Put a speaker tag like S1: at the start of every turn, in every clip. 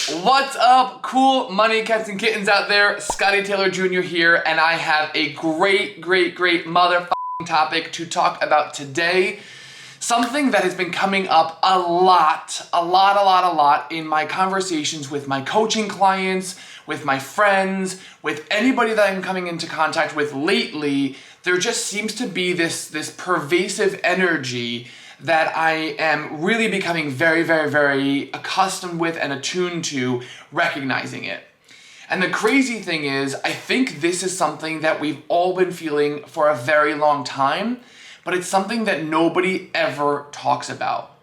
S1: What's up, cool money cats and kittens out there? Scotty Taylor Jr. here, and I have a great motherfucking topic to talk about today. Something that has been coming up a lot in my conversations with my coaching clients, with my friends, with anybody that I'm coming into contact with lately. There just seems to be this pervasive energy that I am really becoming very accustomed with and attuned to recognizing it. And the crazy thing is, I think this is something that we've all been feeling for a very long time, but it's something that nobody ever talks about.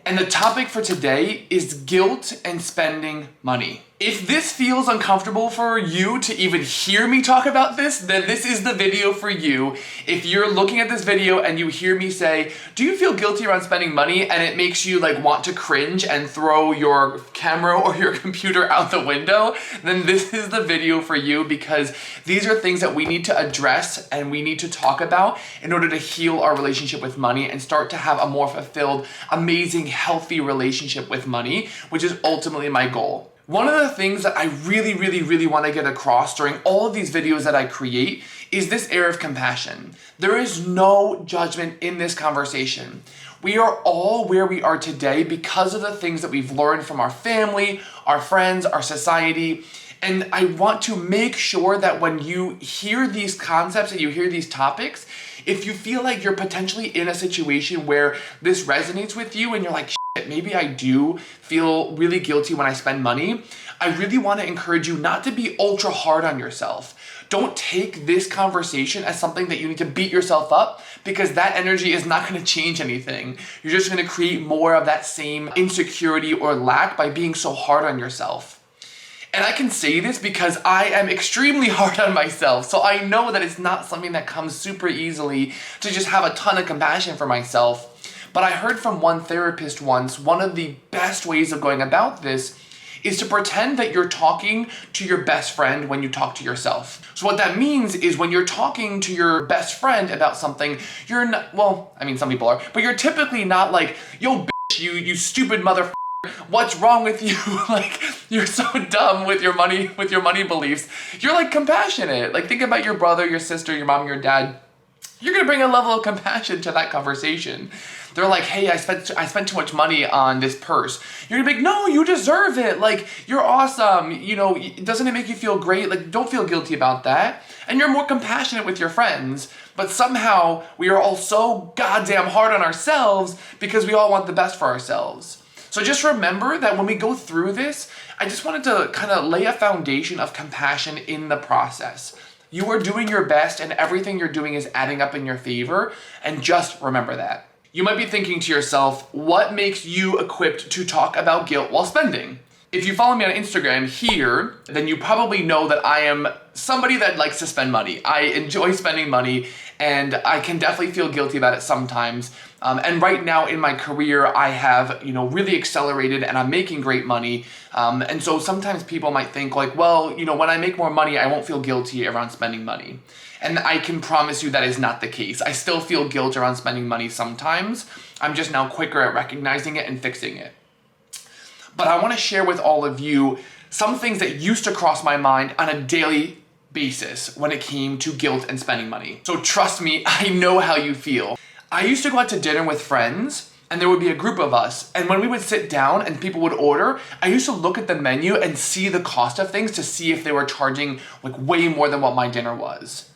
S1: And the topic for today is guilt and spending money. If this feels uncomfortable for you to even hear me talk about this, then this is the video for you. If you're looking at this video and you hear me say, do you feel guilty around spending money, and it makes you want to cringe and throw your camera or your computer out the window, then this is the video for you, because these are things that we need to address and we need to talk about in order to heal our relationship with money and start to have a more fulfilled, amazing, healthy relationship with money, which is ultimately my goal. One of the things that I really want to get across during all of these videos that I create is this air of compassion. There is no judgment in this conversation. We are all where we are today because of the things that we've learned from our family, our friends, our society. And I want to make sure that when you hear these concepts and you hear these topics, if you feel like you're potentially in a situation where this resonates with you and you're like, shit, maybe I do feel really guilty when I spend money, I really want to encourage you not to be ultra hard on yourself. Don't take this conversation as something that you need to beat yourself up, because that energy is not going to change anything. You're just going to create more of that same insecurity or lack by being so hard on yourself. And I can say this because I am extremely hard on myself. So I know that it's not something that comes super easily to just have a ton of compassion for myself. But I heard from one therapist once, one of the best ways of going about this is to pretend that you're talking to your best friend when you talk to yourself. So what that means is when you're talking to your best friend about something, you're not, well, I mean, some people are, but you're typically not like, yo, bitch, you stupid motherfucker. What's wrong with you? You're so dumb with your money beliefs. You're compassionate. Think about your brother, your sister, your mom, your dad. You're gonna bring a level of compassion to that conversation. They're like, hey, I spent too much money on this purse. You're gonna be like, no, you deserve it. You're awesome. Doesn't it make you feel great? Don't feel guilty about that. And you're more compassionate with your friends. But somehow we are all so goddamn hard on ourselves because we all want the best for ourselves. So just remember that when we go through this, I just wanted to kind of lay a foundation of compassion in the process. You are doing your best and everything you're doing is adding up in your favor, and just remember that. You might be thinking to yourself, what makes you equipped to talk about guilt while spending? If you follow me on Instagram here, then you probably know that I am somebody that likes to spend money. I enjoy spending money, and I can definitely feel guilty about it sometimes. And right now in my career, I have, really accelerated and I'm making great money. And so sometimes people might think well, when I make more money, I won't feel guilty around spending money. And I can promise you that is not the case. I still feel guilt around spending money sometimes. I'm just now quicker at recognizing it and fixing it. But I want to share with all of you some things that used to cross my mind on a daily basis when it came to guilt and spending money. So trust me, I know how you feel. I used to go out to dinner with friends, and there would be a group of us, and when we would sit down and people would order, I used to look at the menu and see the cost of things to see if they were charging way more than what my dinner was.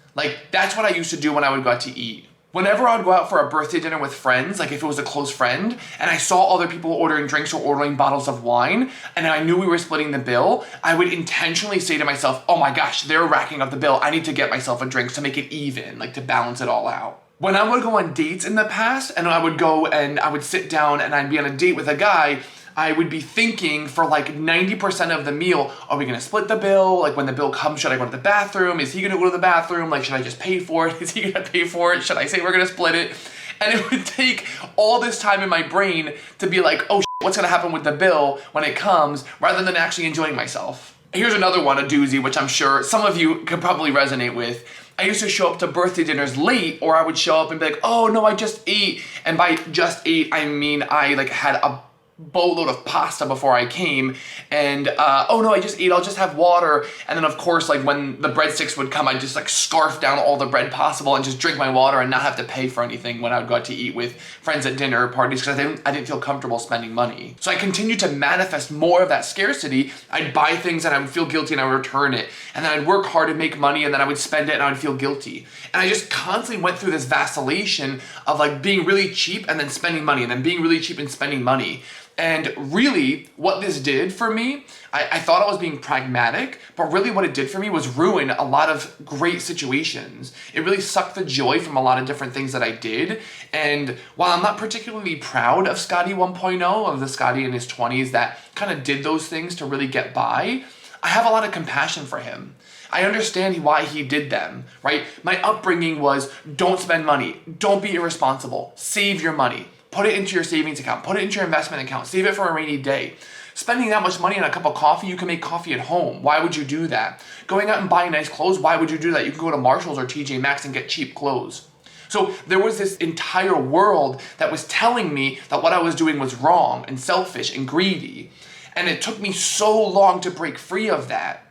S1: That's what I used to do when I would go out to eat. Whenever I would go out for a birthday dinner with friends, if it was a close friend, and I saw other people ordering drinks or ordering bottles of wine, and I knew we were splitting the bill, I would intentionally say to myself, oh my gosh, they're racking up the bill. I need to get myself a drink to make it even, to balance it all out. When I would go on dates in the past, and I would go and I would sit down and I'd be on a date with a guy, I would be thinking for 90% of the meal, are we gonna split the bill? When the bill comes, should I go to the bathroom? Is he gonna go to the bathroom? Should I just pay for it? Is he gonna pay for it? Should I say we're gonna split it? And it would take all this time in my brain to be oh shit, what's gonna happen with the bill when it comes, rather than actually enjoying myself. Here's another one, a doozy, which I'm sure some of you could probably resonate with. I used to show up to birthday dinners late, or I would show up and be oh no, I just ate. And by just ate, I mean I had a boatload of pasta before I came, and oh no, I just ate, I'll just have water. And then of course, like when the breadsticks would come, I'd just like scarf down all the bread possible and just drink my water and not have to pay for anything when I would go out to eat with friends at dinner parties, because I didn't feel comfortable spending money. So I continued to manifest more of that scarcity. I'd buy things and I would feel guilty and I would return it. And then I'd work hard to make money and then I would spend it and I would feel guilty. And I just constantly went through this vacillation of like being really cheap and then spending money and then being really cheap and spending money. And really, what this did for me, I thought I was being pragmatic, but really what it did for me was ruin a lot of great situations. It really sucked the joy from a lot of different things that I did. And while I'm not particularly proud of Scotty 1.0, of the Scotty in his 20s that kind of did those things to really get by, I have a lot of compassion for him. I understand why he did them, right? My upbringing was don't spend money, don't be irresponsible, save your money. Put it into your savings account, put it into your investment account, save it for a rainy day. Spending that much money on a cup of coffee, you can make coffee at home. Why would you do that? Going out and buying nice clothes, why would you do that? You can go to Marshalls or TJ Maxx and get cheap clothes. So there was this entire world that was telling me that what I was doing was wrong and selfish and greedy. And it took me so long to break free of that.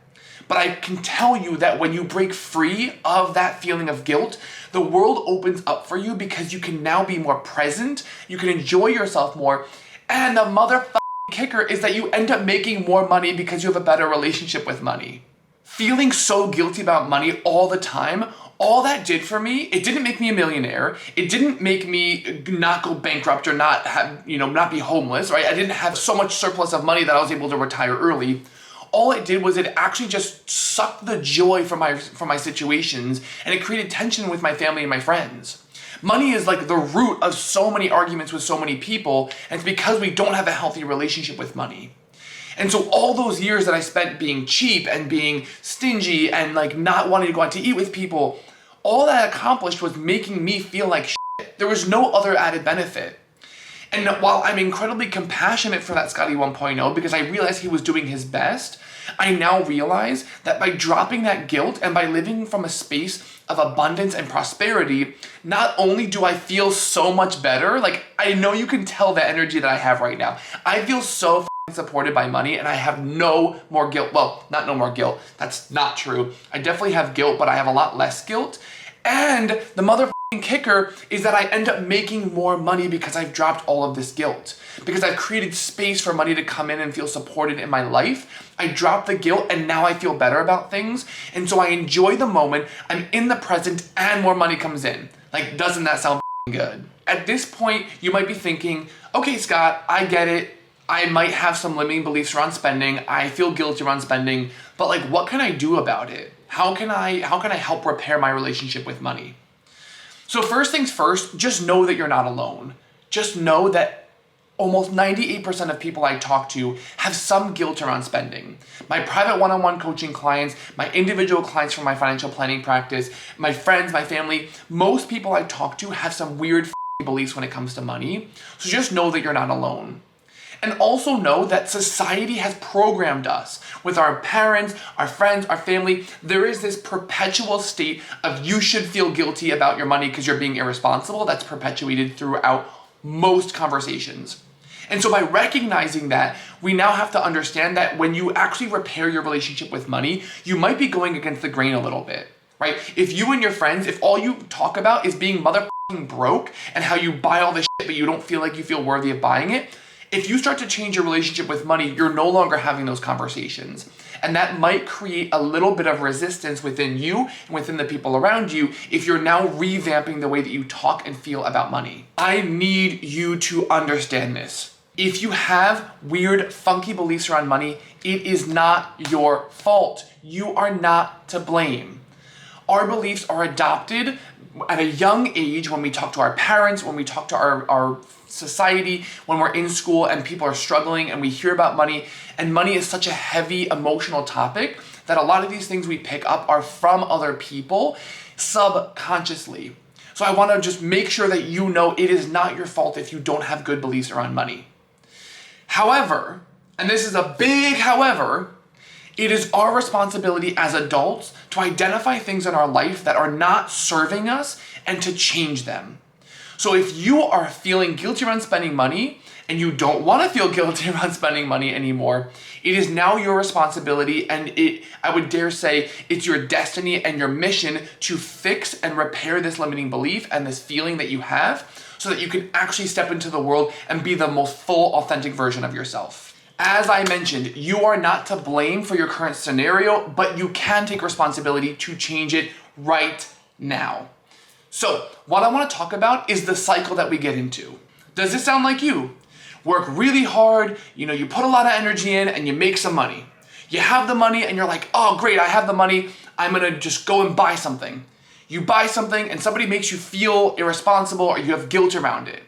S1: But I can tell you that when you break free of that feeling of guilt, the world opens up for you because you can now be more present, you can enjoy yourself more, and the motherfucking kicker is that you end up making more money because you have a better relationship with money. Feeling so guilty about money all the time, all that did for me, it didn't make me a millionaire. It didn't make me not go bankrupt or not have, not be homeless, right? I didn't have so much surplus of money that I was able to retire early. All it did was it actually just sucked the joy from my situations, and it created tension with my family and my friends. Money is like the root of so many arguments with so many people, and it's because we don't have a healthy relationship with money. And so all those years that I spent being cheap and being stingy and like not wanting to go out to eat with people, all that accomplished was making me feel like shit. There was no other added benefit. And while I'm incredibly compassionate for that Scotty 1.0 because I realized he was doing his best, I now realize that by dropping that guilt and by living from a space of abundance and prosperity, not only do I feel so much better, like I know you can tell the energy that I have right now. I feel so supported by money and I have no more guilt. Well, not no more guilt. That's not true. I definitely have guilt, but I have a lot less guilt. And the motherfucking kicker is that I end up making more money because I've dropped all of this guilt. Because I've created space for money to come in and feel supported in my life. I dropped the guilt and now I feel better about things. And so I enjoy the moment, I'm in the present, and more money comes in. Like, doesn't that sound good? At this point, you might be thinking, okay, Scott, I get it. I might have some limiting beliefs around spending. I feel guilty around spending, but like, what can I do about it? How can I help repair my relationship with money? So first things first, just know that you're not alone. Just know that almost 98% of people I talk to have some guilt around spending. My private one-on-one coaching clients, my individual clients from my financial planning practice, my friends, my family, most people I talk to have some weird beliefs when it comes to money. So just know that you're not alone. And also know that society has programmed us with our parents, our friends, our family. There is this perpetual state of you should feel guilty about your money because you're being irresponsible. That's perpetuated throughout most conversations. And so by recognizing that, we now have to understand that when you actually repair your relationship with money, you might be going against the grain a little bit, right? If you and your friends, if all you talk about is being motherfucking broke and how you buy all this shit but you don't feel like you feel worthy of buying it, if you start to change your relationship with money, you're no longer having those conversations. And that might create a little bit of resistance within you and within the people around you if you're now revamping the way that you talk and feel about money. I need you to understand this. If you have weird, funky beliefs around money, it is not your fault. You are not to blame. Our beliefs are adopted at a young age when we talk to our parents, when we talk to our society, when we're in school and people are struggling and we hear about money. And money is such a heavy emotional topic that a lot of these things we pick up are from other people subconsciously. So I want to just make sure that you know it is not your fault if you don't have good beliefs around money. However, and this is a big however, it is our responsibility as adults to identify things in our life that are not serving us and to change them. So if you are feeling guilty around spending money and you don't want to feel guilty around spending money anymore, it is now your responsibility, and I would dare say it's your destiny and your mission to fix and repair this limiting belief and this feeling that you have so that you can actually step into the world and be the most full, authentic version of yourself. As I mentioned, you are not to blame for your current scenario, but you can take responsibility to change it right now. So, what I want to talk about is the cycle that we get into. Does this sound like you? Work really hard, you put a lot of energy in and you make some money. You have the money and you're like, oh great, I have the money, I'm gonna just go and buy something. You buy something and somebody makes you feel irresponsible or you have guilt around it.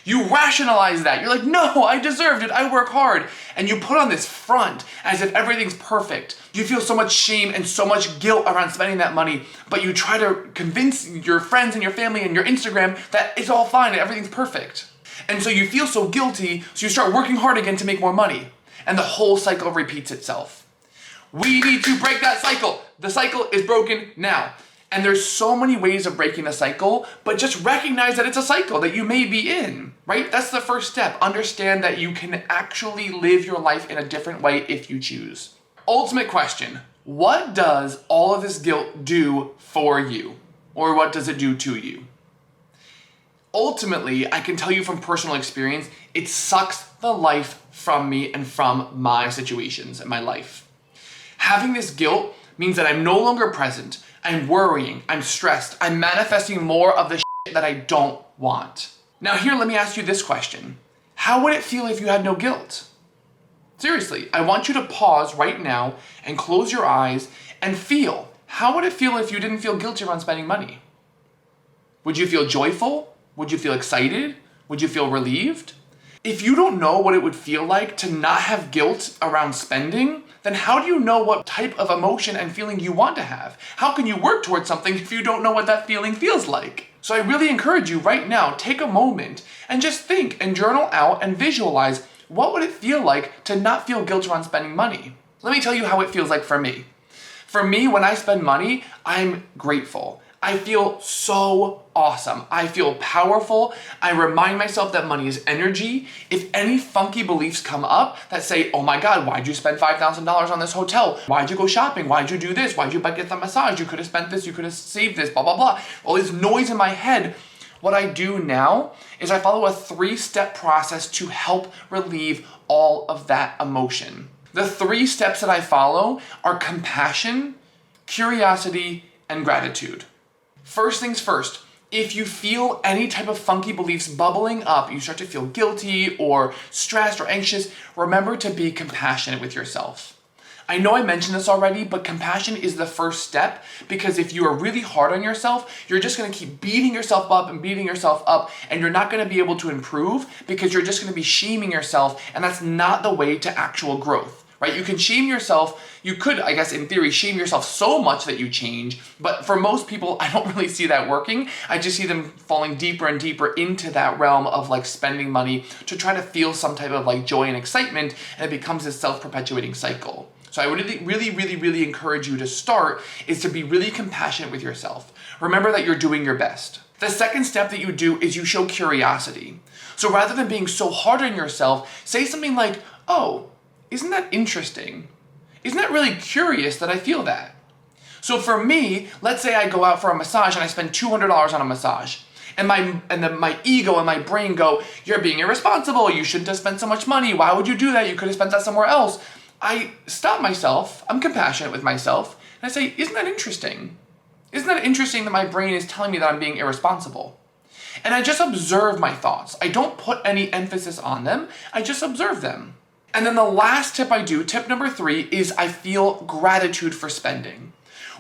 S1: You rationalize that. You're like, no, I deserved it, I work hard. And you put on this front as if everything's perfect. You feel so much shame and so much guilt around spending that money, but you try to convince your friends and your family and your Instagram that it's all fine and everything's perfect. And so you feel so guilty, so you start working hard again to make more money. And the whole cycle repeats itself. We need to break that cycle. The cycle is broken now. And there's so many ways of breaking the cycle, but just recognize that it's a cycle that you may be in, right? That's the first step. Understand that you can actually live your life in a different way if you choose. Ultimate question, what does all of this guilt do for you? Or what does it do to you? Ultimately, I can tell you from personal experience, it sucks the life from me and from my situations in my life. Having this guilt means that I'm no longer present. I'm worrying, I'm stressed, I'm manifesting more of the shit that I don't want. Now here, let me ask you this question. How would it feel if you had no guilt? Seriously, I want you to pause right now and close your eyes and feel. How would it feel if you didn't feel guilty around spending money? Would you feel joyful? Would you feel excited? Would you feel relieved? If you don't know what it would feel like to not have guilt around spending, then how do you know what type of emotion and feeling you want to have? How can you work towards something if you don't know what that feeling feels like? So I really encourage you right now, take a moment and just think and journal out and visualize what would it feel like to not feel guilt around spending money. Let me tell you how it feels like for me. For me, when I spend money, I'm grateful. I feel so awesome. I feel powerful. I remind myself that money is energy. If any funky beliefs come up that say, oh my God, why'd you spend $5,000 on this hotel? Why'd you go shopping? Why'd you do this? Why'd you get the massage? You could have spent this, you could have saved this, blah, blah, blah. All this noise in my head. What I do now is I follow a 3-step process to help relieve all of that emotion. The 3 steps that I follow are compassion, curiosity, and gratitude. First things first, if you feel any type of funky beliefs bubbling up, you start to feel guilty or stressed or anxious, remember to be compassionate with yourself. I know I mentioned this already, but compassion is the first step because if you are really hard on yourself, you're just going to keep beating yourself up and you're not going to be able to improve because you're just going to be shaming yourself, and that's not the way to actual growth. Right? You can shame yourself, you could, I guess in theory, shame yourself so much that you change, but for most people, I don't really see that working. I just see them falling deeper and deeper into that realm of like spending money to try to feel some type of like joy and excitement, and it becomes this self-perpetuating cycle. So I would really encourage you to start is to be really compassionate with yourself. Remember that you're doing your best. The second step that you do is you show curiosity. So rather than being so hard on yourself, say something like, oh, isn't that interesting? Isn't that really curious that I feel that? So for me, let's say I go out for a massage and I spend $200 on a massage. And my ego and my brain go, you're being irresponsible. You shouldn't have spent so much money. Why would you do that? You could have spent that somewhere else. I stop myself. I'm compassionate with myself. And I say, isn't that interesting? Isn't that interesting that my brain is telling me that I'm being irresponsible? And I just observe my thoughts. I don't put any emphasis on them. I just observe them. And then the last tip I do, tip number 3, is I feel gratitude for spending.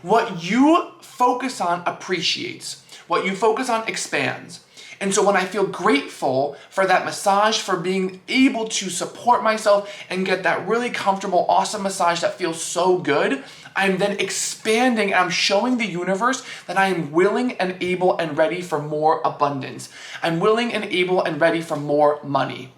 S1: What you focus on appreciates. What you focus on expands. And so when I feel grateful for that massage, for being able to support myself and get that really comfortable, awesome massage that feels so good, I'm then expanding and I'm showing the universe that I am willing and able and ready for more abundance. I'm willing and able and ready for more money.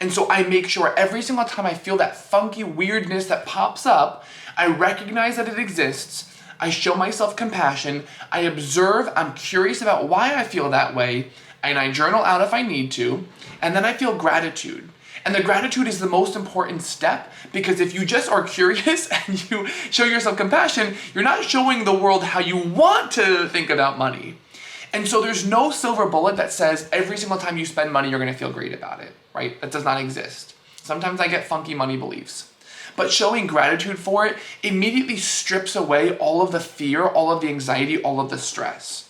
S1: And so I make sure every single time I feel that funky weirdness that pops up, I recognize that it exists, I show myself compassion, I observe, I'm curious about why I feel that way, and I journal out if I need to, and then I feel gratitude. And the gratitude is the most important step, because if you just are curious and you show yourself compassion, you're not showing the world how you want to think about money. And so there's no silver bullet that says every single time you spend money, you're gonna feel great about it, right? That does not exist. Sometimes I get funky money beliefs. But showing gratitude for it immediately strips away all of the fear, all of the anxiety, all of the stress.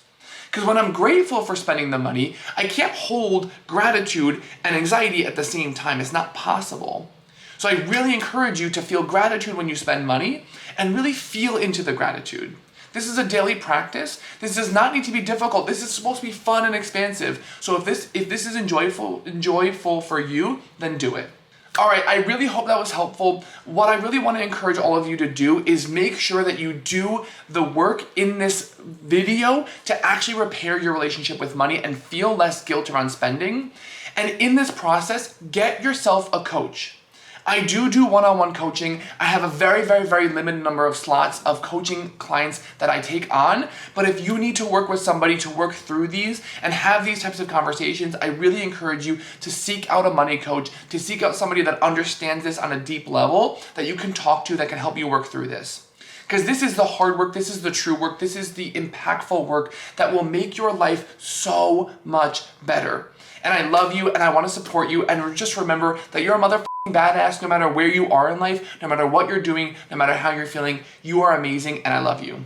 S1: Because when I'm grateful for spending the money, I can't hold gratitude and anxiety at the same time. It's not possible. So I really encourage you to feel gratitude when you spend money and really feel into the gratitude. This is a daily practice. This does not need to be difficult. This is supposed to be fun and expansive. So if this is enjoyable for you, then do it. All right, I really hope that was helpful. What I really want to encourage all of you to do is make sure that you do the work in this video to actually repair your relationship with money and feel less guilt around spending. And in this process, get yourself a coach. I do one-on-one coaching. I have a very limited number of slots of coaching clients that I take on. But if you need to work with somebody to work through these and have these types of conversations, I really encourage you to seek out a money coach, to seek out somebody that understands this on a deep level that you can talk to, that can help you work through this. Because this is the hard work, this is the true work, this is the impactful work that will make your life so much better. And I love you and I want to support you, and just remember that you're a motherfucking badass no matter where you are in life, no matter what you're doing, no matter how you're feeling. You are amazing and I love you.